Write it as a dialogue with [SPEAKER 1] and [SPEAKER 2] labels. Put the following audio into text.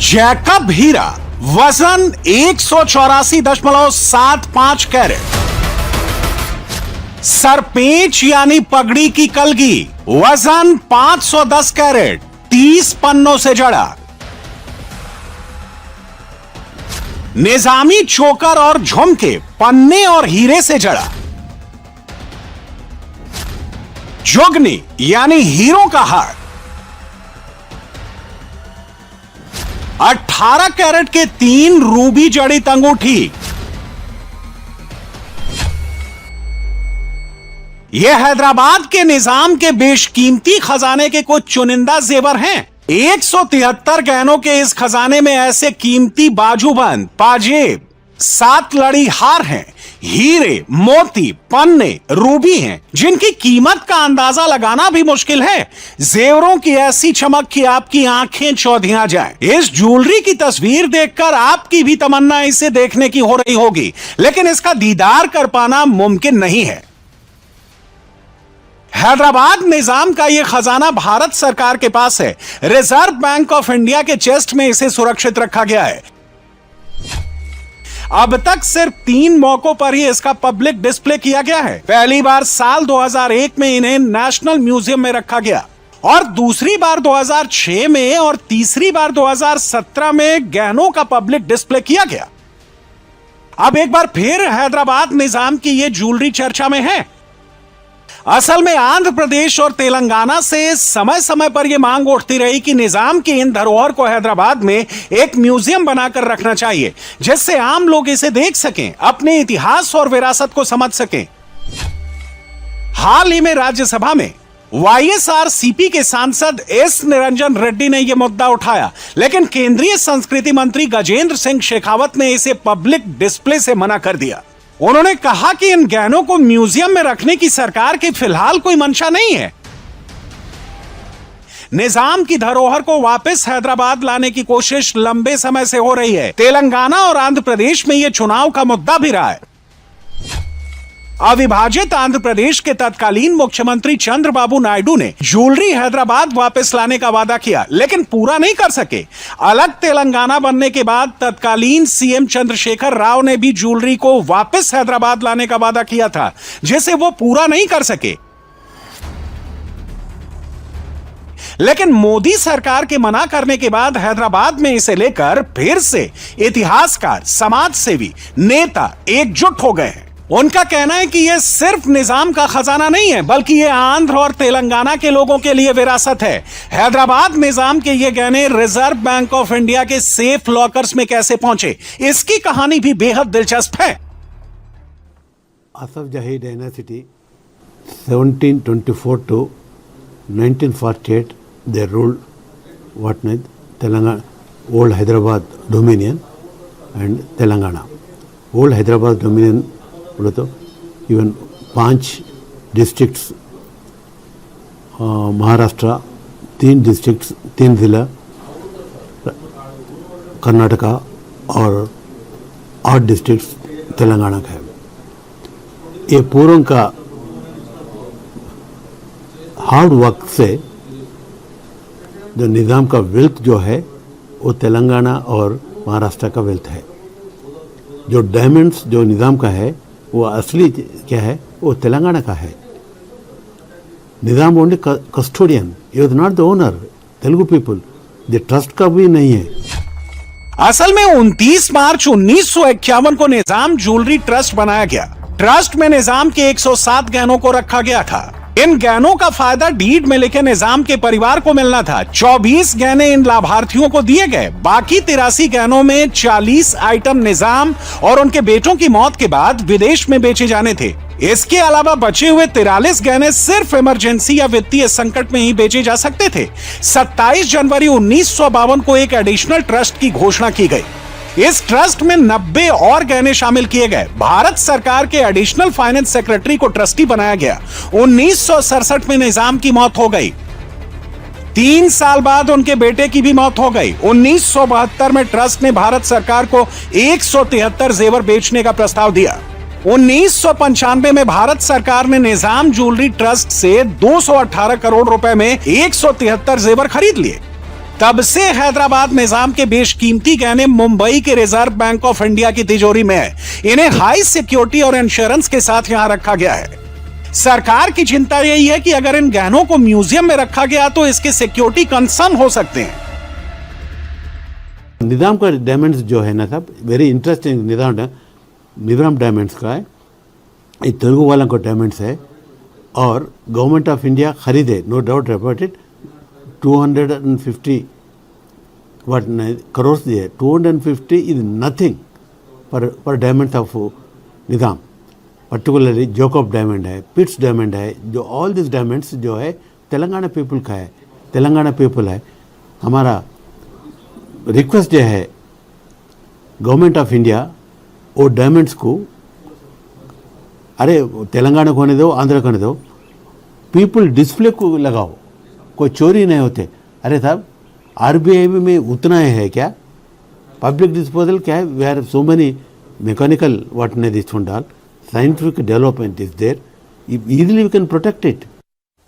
[SPEAKER 1] Jacob हीरा, वजन 184.75 carat. सरपेंच यानी पगड़ी की कलगी, वजन 510 कैरेट, 30 पन्नों से जड़ा। निजामी चोकर और झुमके, पन्ने और हीरे से जड़ा। जुगनी यानी हीरो का हार, 18 कैरेट के 3 रूबी जड़ित अंगूठी। यह हैदराबाद के निजाम के बेशकीमती खजाने के कुछ चुनिंदा जेवर हैं। 173 गहनों के इस खजाने में ऐसे कीमती बाजूबंद, पाजेब, 7 लड़ी हार हैं, हीरे, मोती, पन्ने, रूबी हैं, जिनकी कीमत का अंदाजा लगाना भी मुश्किल है। जेवरों की ऐसी चमक कि आपकी आंखें चौधिया जाएं। इस ज्वेलरी की तस्वीर देखकर आपकी भी तमन्ना इसे देखने की हो रही होगी, लेकिन इसका दीदार कर पाना मुमकिन नहीं है। हैदराबाद निजाम का यह खजाना भारत सरकार के पास है। रिजर्व बैंक ऑफ इंडिया के चेस्ट में इसे सुरक्षित रखा गया है। अब तक सिर्फ 3 मौकों पर ही इसका पब्लिक डिस्प्ले किया गया है। पहली बार साल 2001 में इन्हें नेशनल म्यूजियम में रखा गया, और दूसरी बार 2006 में, और तीसरी बार 2017 में गहनों का पब्लिक डिस्प्ले किया गया। अब एक बार फिर हैदराबाद निजाम की यह ज्वेलरी चर्चा में है। असल में आंध्र प्रदेश और तेलंगाना से समय समय पर यह मांग उठती रही कि निजाम की इन धरोहर को हैदराबाद में एक म्यूजियम बनाकर रखना चाहिए, जिससे आम लोग इसे देख सकें, अपने इतिहास और विरासत को समझ सकें। हाल ही में राज्यसभा में YSRCP के सांसद एस निरंजन रेड्डी ने यह मुद्दा उठाया, लेकिन केंद्रीय संस्कृति मंत्री गजेंद्र सिंह शेखावत ने इसे पब्लिक डिस्प्ले से मना कर दिया। उन्होंने कहा कि इन गहनों को म्यूजियम में रखने की सरकार की फिलहाल कोई मंशा नहीं है। निजाम की धरोहर को वापस हैदराबाद लाने की कोशिश लंबे समय से हो रही है। तेलंगाना और आंध्र प्रदेश में यह चुनाव का मुद्दा भी रहा है। अविभाजित आंध्र प्रदेश के तत्कालीन मुख्यमंत्री चंद्रबाबू नायडू ने ज्वेलरी हैदराबाद वापस लाने का वादा किया, लेकिन पूरा नहीं कर सके। अलग तेलंगाना बनने के बाद तत्कालीन सीएम चंद्रशेखर राव ने भी ज्वेलरी को वापस हैदराबाद लाने का वादा किया था, जिसे वो पूरा नहीं कर सके। लेकिन मोदी सरकार के मना करने के बाद हैदराबाद में इसे लेकर फिर से इतिहासकार, समाजसेवी, नेता एकजुट हो गए हैं। उनका कहना है कि यह सिर्फ निजाम का खजाना नहीं है, बल्कि यह आंध्र और तेलंगाना के लोगों के लिए विरासत है। हैदराबाद निजाम के ये गहने रिजर्व बैंक ऑफ इंडिया के सेफ लॉकर्स में कैसे पहुंचे, इसकी कहानी भी बेहद दिलचस्प है।
[SPEAKER 2] आसफ जाही dynasty 1724 to 1948 they ruled Telangana, old Hyderabad Dominion and Telangana. Old Hyderabad Dominion बोले तो इवन 5 डिस्ट्रिक्ट्स महाराष्ट्र, 3 डिस्ट्रिक्ट्स, 3 जिला कर्नाटका और 8 डिस्ट्रिक्ट्स तेलंगाना का है। ये पूर्व का हार्ड वर्क से जो निज़ाम का वेल्थ जो है वो तेलंगाना और महाराष्ट्र का वेल्थ है। जो डायमंड्स जो निज़ाम का है वो असली क्या है, वो तेलंगाना का है। Nizam only custodian, he was not the owner. Telugu people the trust का भी नहीं है।
[SPEAKER 1] असल में 29 मार्च 1951 को निजाम ज्वेलरी ट्रस्ट बनाया गया। ट्रस्ट में निजाम के 107 गहनों को रखा गया था। इन गहनों का फायदा डीड में लिखे निजाम के परिवार को मिलना था। 24 गहने इन लाभार्थियों को दिए गए। बाकी 83 गहनों में 40 आइटम निजाम और उनके बेटों की मौत के बाद विदेश में बेचे जाने थे। इसके अलावा बचे हुए 43 गहने सिर्फ इमरजेंसी या वित्तीय संकट में ही बेचे जा सकते थे। 27 जनवरी 1952 को एक एडिशनल ट्रस्ट की घोषणा की गई। इस ट्रस्ट में 90 और गहने शामिल किए गए। भारत सरकार के एडिशनल फाइनेंस सेक्रेटरी को ट्रस्टी बनाया गया। 1967 में निजाम की मौत हो गई। 3 साल बाद उनके बेटे की भी मौत हो गई। 1972 में ट्रस्ट ने भारत सरकार को 173 जेवर बेचने का प्रस्ताव दिया। 1995 में भारत सरकार ने निजाम ज्वेलरी ट्रस्ट से 218 करोड़ रुपए में 173 जेवर खरीद लिए। तब से हैदराबाद निजाम के बेशकीमती गहने मुंबई के रिजर्व बैंक ऑफ इंडिया की तिजोरी में है। इन्हें हाई सिक्योरिटी और इंश्योरेंस के साथ यहां रखा गया है। सरकार की चिंता यही है कि अगर इन गहनों को म्यूजियम में रखा गया तो इसके सिक्योरिटी कंसर्न हो सकते हैं।
[SPEAKER 2] निजाम का डायमंड्स जो है ना साहब, वेरी इंटरेस्टिंग निजाम डायमंड्स का है। ये तेलुगु वालों को डायमंड्स है और गवर्नमेंट ऑफ इंडिया खरीदे, no doubt about it, 250 crores दिए। 250 इज नथिंग पर diamonds of Nizam. Particularly Jacob diamond है, पिट्स डायमंड है, जो ऑल दिस डायमंड्स जो है तेलंगाना पीपल का है, तेलंगाना पीपल है। हमारा रिक्वेस्ट जो है गवर्नमेंट ऑफ इंडिया वो डायमंड्स को, अरे तेलंगाना को होने दो, आंध्र को होने दो, पीपल डिस्प्ले को लगाओ, कोई चोरी नहीं होते। अरे साहब आरबीआई में उतना है क्या? पब्लिक डिस्पोजल क्या है? We are so many mechanical what ने this one all, scientific development is there, easily we can protect it.